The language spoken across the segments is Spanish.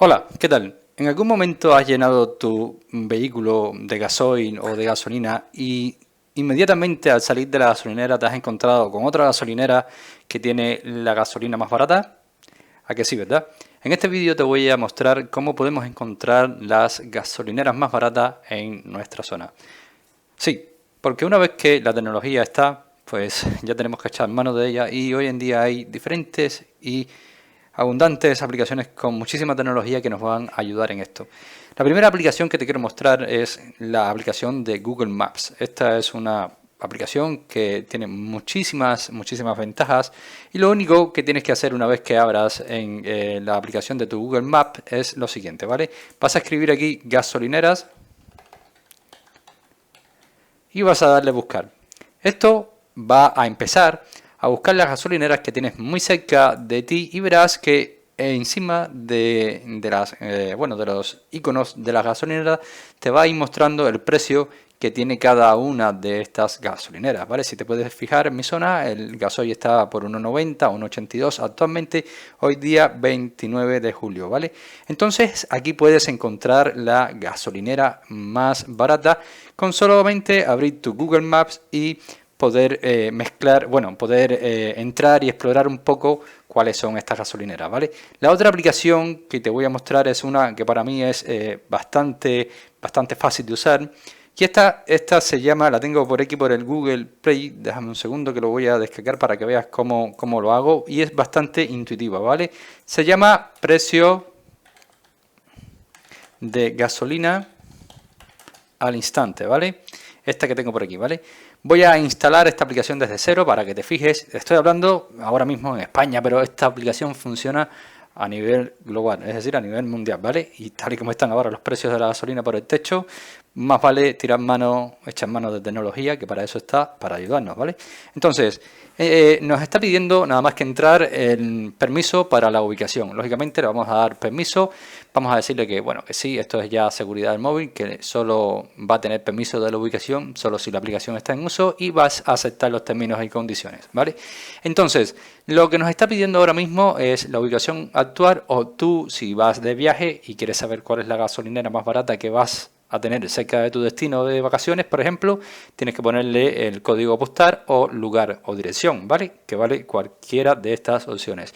Hola, ¿qué tal? ¿En algún momento has llenado tu vehículo de gasoil o de gasolina y inmediatamente al salir de la gasolinera te has encontrado con otra gasolinera que tiene la gasolina más barata? ¿A que sí, verdad? En este vídeo te voy a mostrar cómo podemos encontrar las gasolineras más baratas en nuestra zona. Sí, porque una vez que la tecnología está, pues ya tenemos que echar mano de ella y hoy en día hay diferentes y abundantes aplicaciones con muchísima tecnología que nos van a ayudar en esto. La primera aplicación que te quiero mostrar es la aplicación de Google Maps. Esta es una aplicación que tiene muchísimas ventajas y lo único que tienes que hacer una vez que abras en la aplicación de tu Google Maps es lo siguiente, ¿vale? Vas a escribir aquí gasolineras y vas a darle a buscar. Esto va a empezar a buscar las gasolineras que tienes muy cerca de ti y verás que encima de los iconos de las gasolineras te va a ir mostrando el precio que tiene cada una de estas gasolineras, ¿vale? Si te puedes fijar en mi zona, el gasoil está por 1,90, 1,82 actualmente, hoy día 29 de julio, ¿vale? Entonces aquí puedes encontrar la gasolinera más barata con solamente abrir tu Google Maps y poder entrar y explorar un poco cuáles son estas gasolineras, ¿vale? La otra aplicación que te voy a mostrar es una que para mí es bastante fácil de usar. Y esta se llama, la tengo por aquí por el Google Play, déjame un segundo que lo voy a descargar para que veas cómo lo hago y es bastante intuitiva, ¿vale? Se llama precio de gasolina al instante, ¿vale? Esta que tengo por aquí, ¿vale? Voy a instalar esta aplicación desde cero para que te fijes. Estoy hablando ahora mismo en España, pero esta aplicación funciona a nivel global, es decir, a nivel mundial, ¿vale? Y tal y como están ahora los precios de la gasolina por el techo, más vale echar mano de tecnología, que para eso está, para ayudarnos, ¿vale? Entonces, nos está pidiendo nada más que entrar el permiso para la ubicación. Lógicamente le vamos a dar permiso, vamos a decirle que, bueno, que sí, esto es ya seguridad del móvil, que solo va a tener permiso de la ubicación, solo si la aplicación está en uso y vas a aceptar los términos y condiciones, ¿vale? Entonces, lo que nos está pidiendo ahora mismo es la ubicación actual o tú, si vas de viaje y quieres saber cuál es la gasolinera más barata que vas a tener cerca de tu destino de vacaciones, por ejemplo, tienes que ponerle el código postal o lugar o dirección, ¿vale? Que vale cualquiera de estas opciones.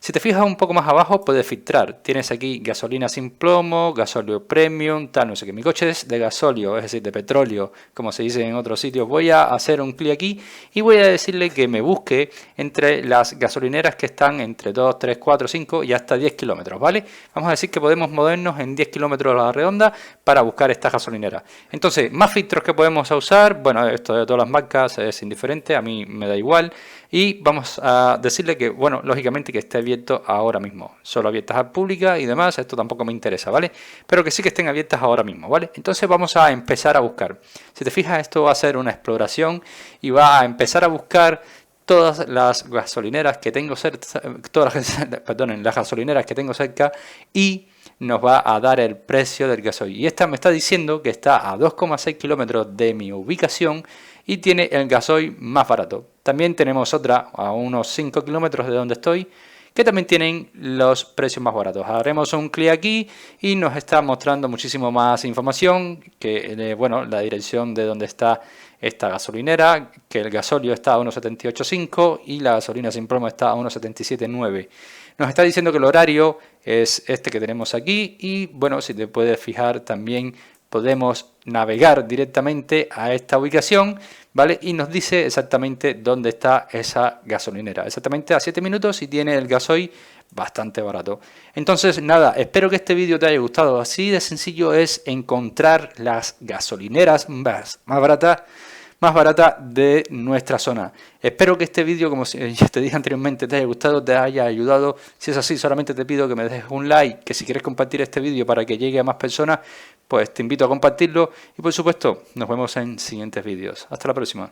Si te fijas un poco más abajo, puedes filtrar. Tienes aquí gasolina sin plomo, gasóleo premium, tal, no sé qué. Mi coche es de gasóleo, es decir, de petróleo, como se dice en otros sitios. Voy a hacer un clic aquí y voy a decirle que me busque entre las gasolineras que están entre 2, 3, 4, 5 y hasta 10 kilómetros, ¿vale? Vamos a decir que podemos movernos en 10 kilómetros a la redonda para buscar estas gasolineras. Entonces, más filtros que podemos usar, bueno, esto de todas las marcas es indiferente, a mí me da igual. Y vamos a decirle que, bueno, lógicamente que esté abierto ahora mismo. Solo abiertas al público y demás, esto tampoco me interesa, ¿vale? Pero que sí que estén abiertas ahora mismo, ¿vale? Entonces vamos a empezar a buscar. Si te fijas, esto va a ser una exploración y va a empezar a buscar todas las gasolineras que tengo cerca, las gasolineras que tengo cerca y nos va a dar el precio del gasoil. Y esta me está diciendo que está a 2,6 kilómetros de mi ubicación y tiene el gasoil más barato. También tenemos otra a unos 5 kilómetros de donde estoy que también tienen los precios más baratos. Haremos un clic aquí y nos está mostrando muchísimo más información, que bueno, la dirección de donde está esta gasolinera, que el gasóleo está a 1,78,5 y la gasolina sin plomo está a 1,77,9. Nos está diciendo que el horario es este que tenemos aquí y bueno, si te puedes fijar también podemos navegar directamente a esta ubicación, ¿vale? Y nos dice exactamente dónde está esa gasolinera. Exactamente a 7 minutos y tiene el gasoil bastante barato. Entonces, nada, espero que este vídeo te haya gustado. Así de sencillo es encontrar las gasolineras más barata de nuestra zona. Espero que este vídeo, como ya te dije anteriormente, te haya gustado, te haya ayudado. Si es así, solamente te pido que me dejes un like, que si quieres compartir este vídeo para que llegue a más personas, pues te invito a compartirlo y por supuesto nos vemos en siguientes vídeos. Hasta la próxima.